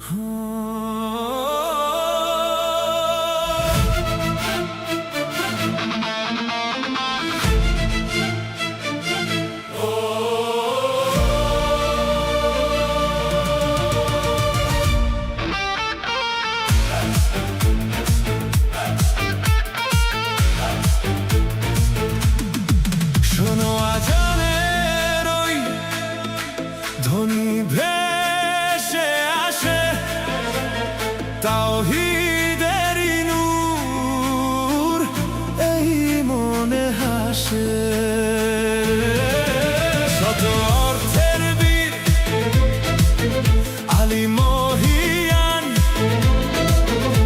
শোনো আজানের ওই ধ্বনি ভেসে আসে, তাওহীদেরই নূর এই মনে হাসে। শত অর্থের বীর আলী মহিয়ান,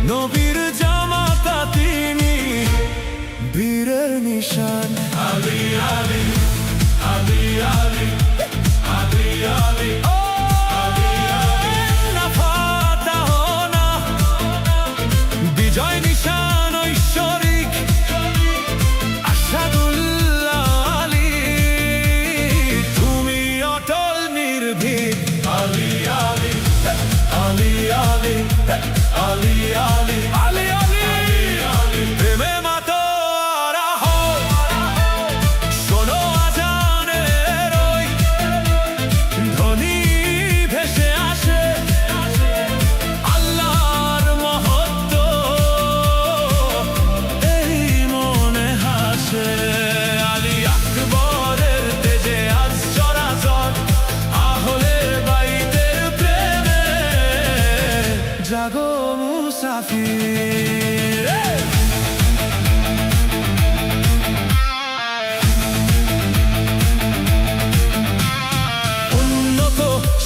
নবীর জামাতা তিনি, বীরের নিশান। আলী আলী আলী আলী আলী আলী বিজয় নিশান ঐশ্বরিক আশাদুল্লাহ আলী, তুমি অটল নির্ভীক। আলী আলী আলী আলী আলী আলী আলী আলী প্রেমে মাতোয়ারা হও, শোনো আজানের ওই ধ্বনি ভেসে আসে, আল্লাহর মহত্ব এই মনে হাসে। আলী আকবরের তেজে আজ চরাচর, আহলের বাইতের প্রেমে জাগো মুসাফির। উন্নত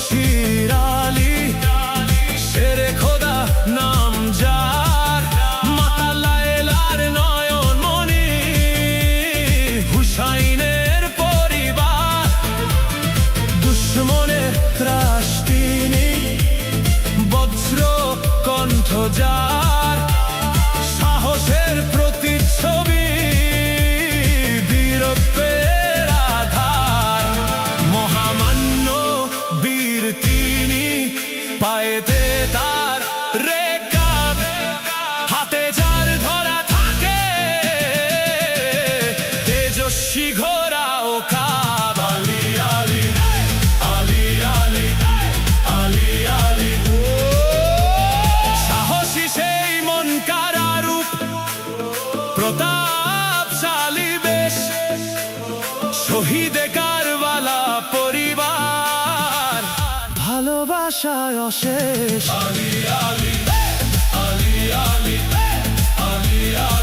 শির আলী, শেরে খোদা নাম যার, মাতা লায়লার নয়ন মনি, হুসাইনের পরিবার, দুশ্মনের ত্রাস তিনি, বজ্র কণ্ঠ যার, সাহসের প্রতিচ্ছবি, বীরত্বের আধার, মহামান্য বীর তিনি, পায়েতে তার রেখাব, হাতে যার ধরা থাকে তেজস্বী ঘোড়া ও কাব। আলী আলী আলী আলী আলী আলী সাহসী সেই মন কারারূপ, প্রতাপশালী বেশ, শহীদে কারবালা পরিবার, ভালোবাসায় অশেষ। আলী আলী আলী আলী আলী আলী